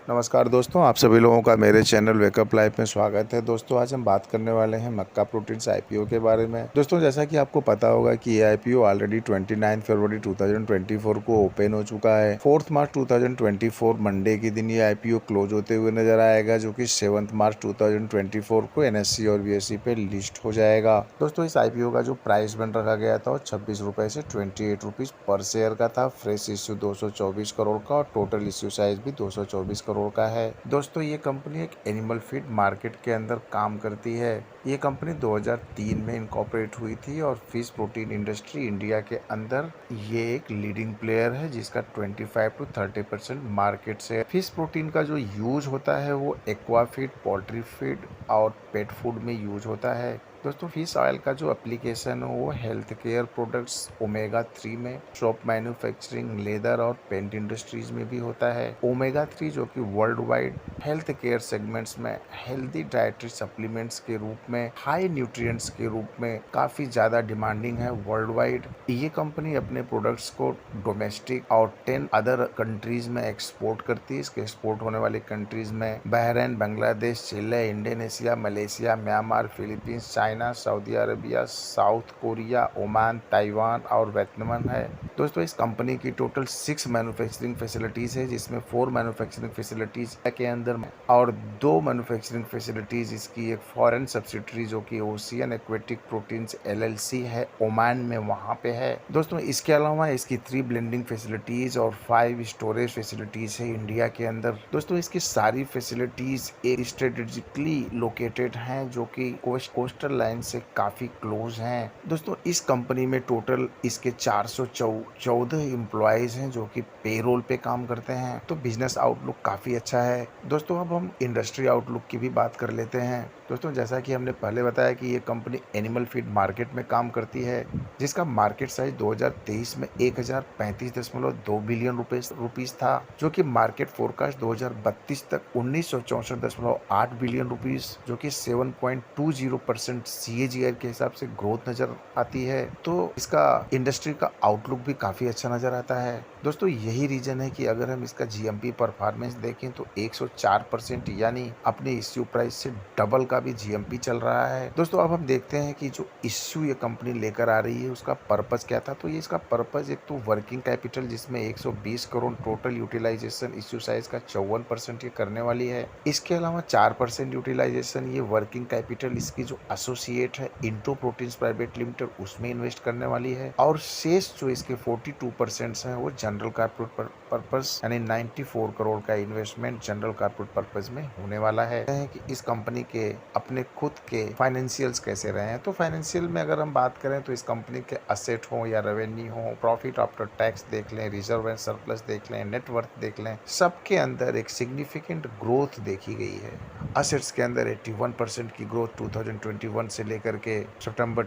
नमस्कार दोस्तों, आप सभी लोगों का मेरे चैनल वेकअप लाइफ में स्वागत है। दोस्तों आज हम बात करने वाले हैं मक्का प्रोटीन्स आईपीओ के बारे में। दोस्तों जैसा कि आपको पता होगा कि ये आईपीओ ऑलरेडी 29 फरवरी 2024 को ओपन हो चुका है। 4 मार्च 2024 मंडे के दिन ये आईपीओ क्लोज होते हुए नजर आएगा, जो कि 7 मार्च 2024 को एनएससी और बीएसई पे लिस्ट हो जाएगा। दोस्तों इस आईपीओ का जो प्राइस बन रखा गया था वो 26 रुपए से 28 रुपीज पर शेयर का था। फ्रेश इश्यू 224 करोड़ का और टोटल इश्यू साइज भी 224 करोड़ का है। दोस्तों ये कंपनी एक एनिमल फीड मार्केट के अंदर काम करती है। ये कंपनी 2003 में इनकॉर्पोरेट हुई थी और फिश प्रोटीन इंडस्ट्री इंडिया के अंदर ये एक लीडिंग प्लेयर है, जिसका 25 to 30% मार्केट से। फिश प्रोटीन का जो यूज होता है वो एक्वा फीड, पोल्ट्री फीड और पेट फूड में यूज होता है। दोस्तों फिश ऑयल का जो एप्लीकेशन है वो हेल्थ केयर प्रोडक्ट्स, ओमेगा 3 में, शॉप मैन्युफैक्चरिंग, लेदर और पेंट इंडस्ट्रीज में भी होता है। ओमेगा 3 जो कि world wide health care segments में हेल्दी डाइटरी सप्लीमेंट्स के रूप में, हाई न्यूट्रिएंट्स के रूप में काफी ज्यादा डिमांडिंग है वर्ल्ड वाइड। ये कंपनी अपने प्रोडक्ट्स को डोमेस्टिक और 10 अदर कंट्रीज में एक्सपोर्ट करती है। इसके एक्सपोर्ट होने वाली कंट्रीज में Bahrain, Bangladesh, Chile, Indonesia, Malaysia, Myanmar, Philippines, China, Saudi Arabia, South Korea, Oman, Taiwan और वियतनाम है। दोस्तों इस कंपनी की टोटल 6 मैन्युफैक्चरिंग फैसिलिटीज है, जिसमें 4 मैन्युफैक्चरिंग फैसिलिटीज के अंदर और 2 मैन्युफैक्चरिंग फैसिलिटीज इसकी एक फॉरेन सब्सिडरी जो कि ओशियन एक्वेटिक प्रोटीन्स एलएलसी है, ओमान में वहां पे है। दोस्तों इसके अलावा इसकी 3 ब्लेंडिंग फैसिलिटीज और 5 स्टोरेज फैसिलिटीज है इंडिया के अंदर। दोस्तों इसकी सारी फैसिलिटीज एक स्ट्रेटेजिकली लोकेटेड हैं, जो कि कोस्टल लाइन से काफी क्लोज हैं। दोस्तों इस कंपनी में टोटल इसके 414 एम्प्लॉयज हैं जो कि पेरोल पे काम करते हैं। तो बिजनेस आउटलुक काफी अच्छा है। दोस्तों अब हम इंडस्ट्री आउटलुक की भी बात कर लेते हैं। दोस्तों जैसा कि हमने पहले बताया कि ये कंपनी एनिमल फीड मार्केट में काम करती है, जिसका मार्केट साइज 2023 में 1035.2 बिलियन रुपीस था, जो कि मार्केट फोरकास्ट 2032 तक 1964.8 बिलियन रुपीस, जो कि 7.20% CAGR के हिसाब से ग्रोथ नजर आती है। तो इसका इंडस्ट्री का आउटलुक भी काफी अच्छा नजर आता है। दोस्तों यही रीजन है कि अगर हम इसका जीएमपी परफॉर्मेंस देखें तो 104%, यानी अपने इश्यू प्राइस से डबल का भी जीएमपी चल रहा है। दोस्तों अब हम देखते हैं कि जो इश्यू ये कंपनी लेकर आ रही है उसका पर्पस क्या था। तो ये इसका पर्पस एक तो वर्किंग कैपिटल, जिसमें 120 crore total utilisation, issue size का 54% ये करने वाली है। इसके अलावा 4% यूटिलाइजेशन ये वर्किंग कैपिटल इसकी जो एसोसिएट है इंटो प्रोटीन्स प्राइवेट लिमिटेड, उसमें इन्वेस्ट करने वाली है। और शेष जो इसके 42% है वो जनरल कॉर्पोरेट पर्पस, यानी 94 करोड़ का इन्वेस्टमेंट जनरल कॉर्पोरेट पर्पस में होने वाला है। कि इस कंपनी के अपने खुद के फाइनेंशियल्स कैसे रहे हैं। तो फाइनेंशियल में अगर हम बात करें तो इस कंपनी के असेट हो या रेवेन्यू हो, प्रॉफिट आफ्टर टैक्स देख लें, रिजर्व एंड सरप्लस देख लें, नेटवर्थ देख लें, सबके अंदर एक सिग्निफिकेंट ग्रोथ देखी गई है। असेट्स के अंदर 81% की ग्रोथ 2021 से लेकर के सितंबर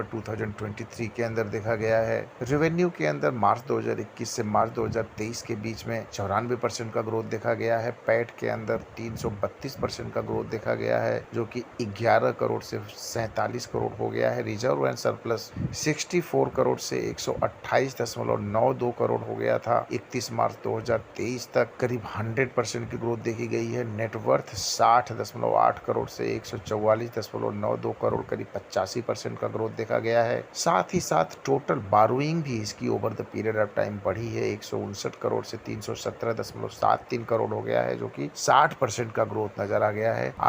2023 के अंदर देखा गया है। रेवेन्यू के अंदर मार्च 2021 से मार्च 2023 के बीच में 94% का ग्रोथ देखा गया है। पैट के अंदर 332% का ग्रोथ देखा गया है, जो कि 11 करोड़ से 47 करोड़ हो गया है। रिजर्व एंड सरप्लस 64 करोड़ से 128.92 करोड़ हो गया था 31 मार्च 2023 तक, करीब 100% की ग्रोथ देखी गई है। नेटवर्थ 60.8 करोड़ से 144.92 करोड़, करीब 85% का ग्रोथ देखा गया है। साथ ही साथ टोटल बारोइंग भी इसकी over the period of time बढ़ी है, 159 करोड़ से 317.73 करोड़ हो गया है, जो कि 60% का ग्रोथ नजर आ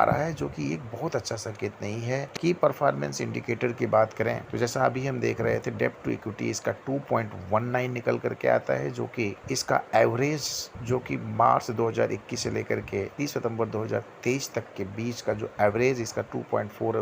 रहा है, जो कि एक बहुत अच्छा संकेत नहीं है। की परफॉर्मेंस इंडिकेटर की बात करें तो जैसा अभी हम देख रहे थे, डेब्ट टू इक्विटी इसका 2.19 निकल करके आता है, जो कि इसका एवरेज जो कि मार्च 2021 से लेकर के 30 सितंबर 2023 तक के बीच का जो एवरेज इसका 2.4 है,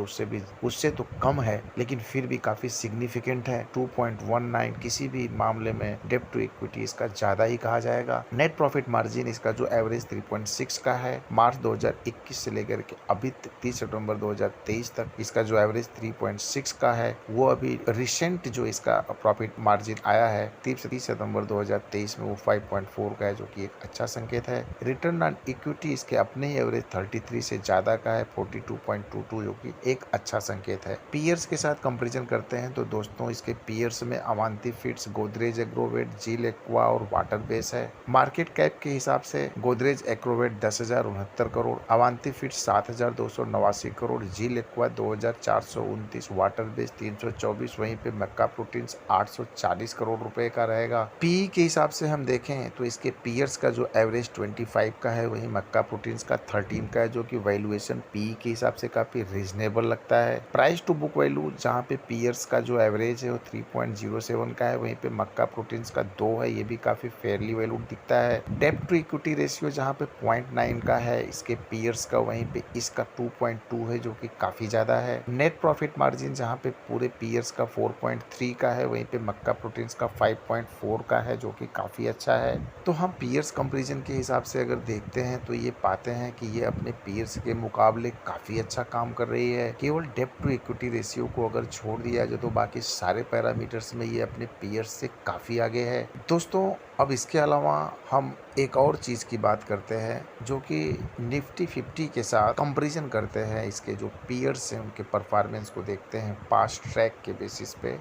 उससे तो कम है, लेकिन फिर भी काफी सिग्निफिकेंट है। 2.19 किसी भी मामले में डेब्ट टू इक्विटी इसका ज्यादा ही कहा जाएगा। नेट प्रॉफिट मार्जिन इसका जो एवरेज 3.6 का है, मार्च 2021 से लेकर के अभी 30 सितंबर 2023 तक इसका जो एवरेज 3.6 का है, वो अभी रिसेंट जो इसका प्रॉफिट मार्जिन आया है 30 सितंबर 2023 में वो 5.4 का है, जो कि एक अच्छा संकेत है। रिटर्न ऑन इक्विटी इसके अपने ही एवरेज 33 से ज्यादा का है, 42.22, जो कि एक अच्छा संकेत है। पीयर्स के साथ कंपैरिजन करते हैं तो दोस्तों इसके पीयर्स में अवंती फीड्स, गोदरेज एग्रोवेट, जील एक्वा और वाटर बेस है। मार्केट कैप के हिसाब से गोदरेज एग्रोवेट 10,069 करोड़, अवंती फीड्स 7,289 करोड़, जील एक्वा 2,429, वाटर बेस 324, वहीं पे मक्का प्रोटीन्स 840 करोड़ रुपए का रहेगा। पी के हिसाब से हम देखें तो इसके पीयर्स का जो एवरेज 25 का है, वहीं मक्का प्रोटीन्स का 13 का है, जो कि वैल्यूएशन पी के हिसाब से काफी रीजनेबल लगता है। प्राइस टू बुक वैल्यू जहां पे पीयर्स का जो एवरेज है वो 3.07 का है, वहीं पे मक्का प्रोटीन्स का 2 है, ये भी काफी फेयरली वैल्यूड दिखता है। डेब्ट टू इक्विटी रेशियो जहां पे 0.9 का है इसके पीयर्स का, वहीं पे इसका 2.2 है, जो कि काफी ज्यादा है। नेट प्रॉफिट मार्जिन जहां पे पूरे पीयर्स का 4.3 का है, वहीं पे मक्का प्रोटीन्स का 5.4 का है, जो कि काफी अच्छा है। तो हम पीयर्स कंपैरिजन के हिसाब से अगर देखते हैं तो ये पाते हैं कि ये अपने पीयर्स के मुकाबले काफी अच्छा काम कर रही है। केवल डेब्ट टू इक्विटी रेशियो को अगर छोड़ दिया जाए तो बाकी सारे पैरामीटर्स में ये अपने पीयर्स से काफी आगे है। दोस्तों अब इसके अलावा हम एक और चीज की बात करते हैं, जो कि निफ्टी 50 के साथ कंपैरिजन करते हैं। इसके जो पीयर्स हैं उनके परफॉर्मेंस को देखते हैं पास्ट ट्रैक के बेसिस पे।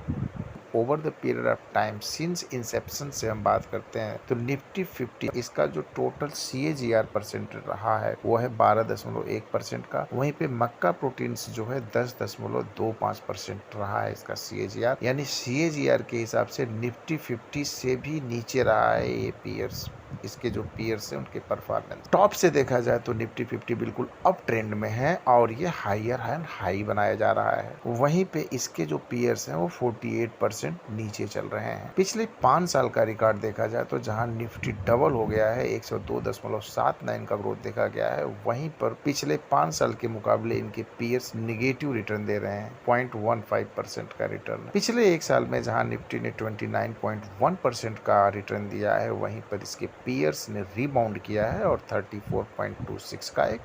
Over the period of time since Inception से हम बात करते हैं तो निफ्टी 50 इसका जो टोटल CAGR परसेंट रहा है वो है 12.1% का, वहीं पे मक्का प्रोटीन्स जो है 10.25% रहा है इसका CAGR, यानी CAGR के हिसाब से निफ्टी 50 से भी नीचे रहा है ये पीयर्स। इसके जो पीयर्स हैं उनके परफॉर्मेंस टॉप से देखा जाए तो निफ्टी 50 बिल्कुल अप ट्रेंड में है और ये हायर एंड हाई बनाया जा रहा है। वहीं पे इसके जो पीयर्स हैं वो 48% नीचे चल रहे हैं। पिछले 5 साल का रिकॉर्ड देखा जाए तो जहां निफ्टी डबल हो गया है, 102.79 का ग्रोथ देखा गया है, वहीं पर पिछले 5 साल के मुकाबले इनके पीयर्स निगेटिव रिटर्न दे रहे हैं, 0.15% का रिटर्न। पिछले एक साल में जहां निफ्टी ने 29.1% का रिटर्न दिया है, वहीं पर इसके पीयर्स ने रीबाउंड किया है और 34.26 का एक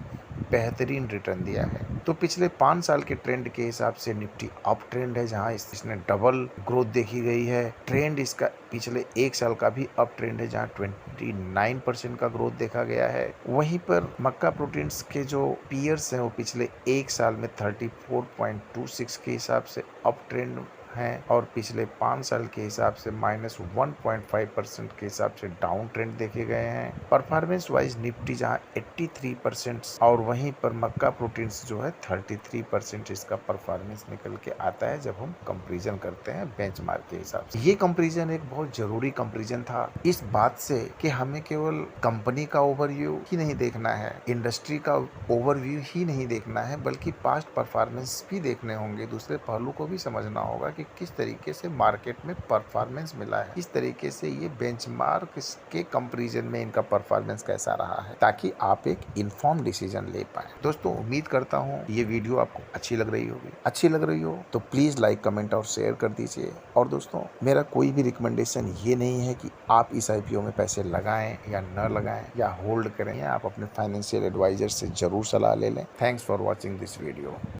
बेहतरीन रिटर्न दिया है। तो पिछले 5 साल के ट्रेंड के हिसाब से निफ्टी अप ट्रेंड है, जहां इसने डबल ग्रोथ देखी गई है। ट्रेंड इसका पिछले एक साल का भी अप ट्रेंड है, जहां 29% का ग्रोथ देखा गया है। वहीं पर मक्का प्रोटीन्स के जो पीयर्स हैं वो पिछले एक साल में 34.26 के हिसाब से अप ट्रेंड हैं और पिछले 5 साल के हिसाब से -1.5% के हिसाब से डाउन ट्रेंड देखे गए हैं। परफॉर्मेंस वाइज निफ्टी जहां 83% और वहीं पर मक्का प्रोटीन्स जो है 33% इसका परफॉर्मेंस निकल के आता है जब हम कंपैरिजन करते हैं बेंचमार्क के हिसाब से। ये कंपैरिजन एक बहुत जरूरी कंपैरिजन था इस बात से कि हमें केवल कंपनी का ओवरव्यू ही नहीं देखना है, इंडस्ट्री का ओवरव्यू ही नहीं देखना है, बल्कि पास्ट परफॉर्मेंस भी देखने होंगे। दूसरे पहलू को भी समझना होगा कि किस तरीके से मार्केट में परफॉर्मेंस मिला है, किस तरीके से ये बेंचमार्क के कंपैरिजन में इनका परफॉर्मेंस कैसा रहा है, ताकि आप एक इन्फॉर्म डिसीजन ले पाए। दोस्तों उम्मीद करता हूँ ये वीडियो आपको अच्छी लग रही होगी। अच्छी लग रही हो तो प्लीज लाइक, कमेंट और शेयर कर दीजिए। और दोस्तों मेरा कोई भी रिकमेंडेशन ये नहीं है कि आप इस IPO में पैसे लगाएं या न लगाएं या होल्ड करें, या आप अपने फाइनेंशियल एडवाइजर से जरूर सलाह ले लें। Thanks for watching this video.